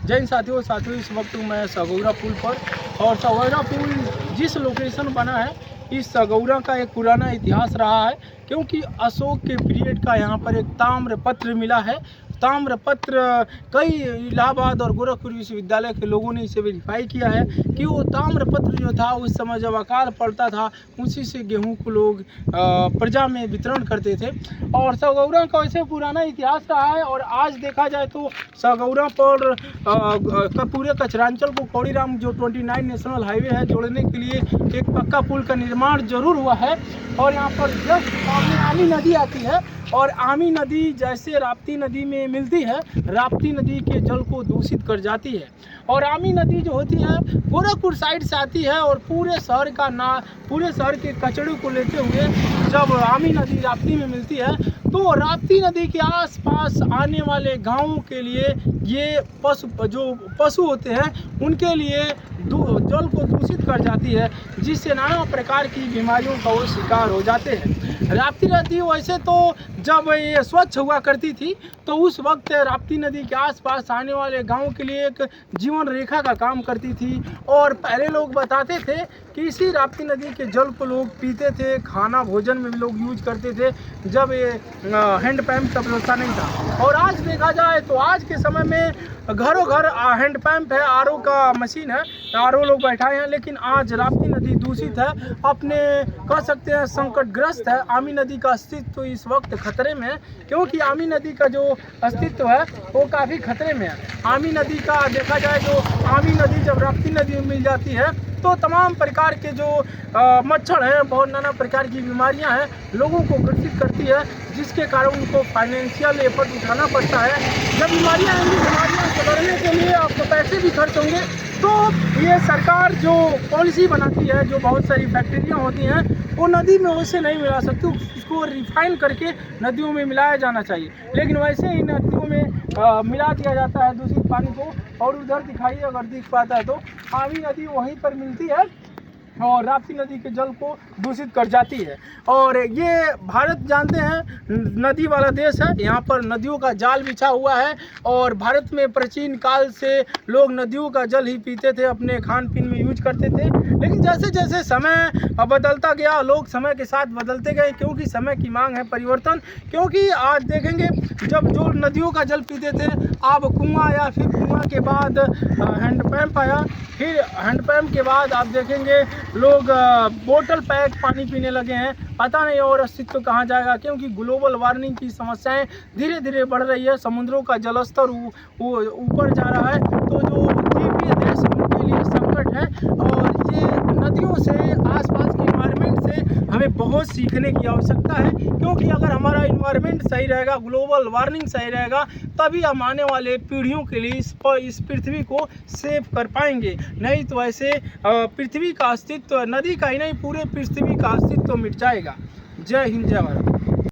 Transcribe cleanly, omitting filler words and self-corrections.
जय हिंद साथियों, इस वक्त मैं सगौरा पुल पर, और सगौरा पुल जिस लोकेशन बना है, इस सगौरा का एक पुराना इतिहास रहा है, क्योंकि अशोक के पीरियड का यहाँ पर एक ताम्रपत्र मिला है। ताम्रपत्र कई इलाहाबाद और गोरखपुर विश्वविद्यालय के लोगों ने इसे वेरीफाई किया है कि वो ताम्रपत्र जो था उस समय जब अकाल पड़ता था उसी से गेहूं को लोग प्रजा में वितरण करते थे। और सगौरा का वैसे पुराना इतिहास रहा है। और आज देखा जाए तो सगौरा पर पूरे कचरांचल को कौड़ीराम जो 29 नेशनल हाईवे है जोड़ने के लिए एक पक्का पुल का निर्माण जरूर हुआ है। और यहाँ पर जस्ट सामने आमी नदी आती है, और आमी नदी जैसे राप्ती नदी में मिलती है, राप्ती नदी के जल को दूषित कर जाती है। और आमी नदी जो होती है गोरखपुर साइड से आती है, और पूरे शहर के कचड़े को लेते हुए जब आमी नदी राप्ती में मिलती है तो राप्ती नदी के आसपास आने वाले गांवों के लिए ये पशु होते हैं उनके लिए जल को दूषित कर जाती है, जिससे नाना प्रकार की बीमारियों का वो शिकार हो जाते हैं। राप्ती नदी वैसे तो जब ये स्वच्छ हुआ करती थी तो उस वक्त राप्ती नदी के आसपास आने वाले गांवों के लिए एक जीवन रेखा का काम करती थी। और पहले लोग बताते थे कि इसी राप्ती नदी के जल को लोग पीते थे, खाना भोजन में भी लोग यूज करते थे जब ये हैंड पंप का व्यवस्था नहीं था। और आज देखा जाए तो आज के समय में घरों घर हैंड पंप है, आरओ का मशीन है, आरओ लोग बैठाए हैं, लेकिन आज राप्ती नदी दूषित है, अपने कह सकते हैं संकटग्रस्त है। आमी नदी का अस्तित्व इस वक्त खतरे में है, क्योंकि आमी नदी का जो अस्तित्व है वो काफ़ी खतरे में है। आमी नदी का देखा जाए तो आमी नदी जब राप्ती नदी में मिल जाती है तो तमाम प्रकार के जो मच्छर हैं, बहुत नाना प्रकार की बीमारियां हैं, लोगों को ग्रसित करती है, जिसके कारण उनको फाइनेंशियल एफर्ट उठाना पड़ता है। जब बीमारियां आएंगी, बीमारियां से लड़ने के लिए आपको पैसे भी खर्च होंगे, तो ये सरकार जो पॉलिसी बनाती है, जो बहुत सारी फैक्ट्रियाँ होती हैं वो नदी में वैसे नहीं मिला सकती, उसको रिफाइन करके नदियों में मिलाया जाना चाहिए, लेकिन वैसे ही नदियों में मिला दिया जाता है दूषित पानी को। और उधर दिखाइए अगर दिख पाता है तो आमी नदी वहीं पर मिलती है और राप्ती नदी के जल को दूषित कर जाती है। और ये भारत जानते हैं नदी वाला देश है, यहाँ पर नदियों का जाल बिछा हुआ है, और भारत में प्राचीन काल से लोग नदियों का जल ही पीते थे, अपने खान पीन में यूज करते थे। लेकिन जैसे जैसे समय बदलता गया, लोग समय के साथ बदलते गए, क्योंकि समय की मांग है परिवर्तन। क्योंकि आज देखेंगे जब जो नदियों का जल पीते थे, अब कुआं आया, फिर कुआं के बाद हैंडपम्प आया, फिर हैंडपम्प के बाद आप देखेंगे लोग बोतल पैक पानी पीने लगे हैं। पता नहीं और अस्तित्व कहाँ जाएगा, क्योंकि ग्लोबल वार्मिंग की समस्याएं धीरे धीरे बढ़ रही है, समुद्रों का जलस्तर ऊपर जा रहा है, तो जो द्वीपीय देश उनके लिए संकट है। और ये नदियों से, आसपास के इन्वायरमेंट से हमें बहुत सीखने की आवश्यकता है, क्योंकि अगर हमारा इन्वायरमेंट सही रहेगा, ग्लोबल वार्मिंग सही रहेगा, तभी हम आने वाले पीढ़ियों के लिए इस पृथ्वी को सेव कर पाएंगे। नहीं तो ऐसे पृथ्वी का अस्तित्व, नदी का ही नहीं पूरे पृथ्वी का अस्तित्व मिट जाएगा। जय हिंद, जय भारत।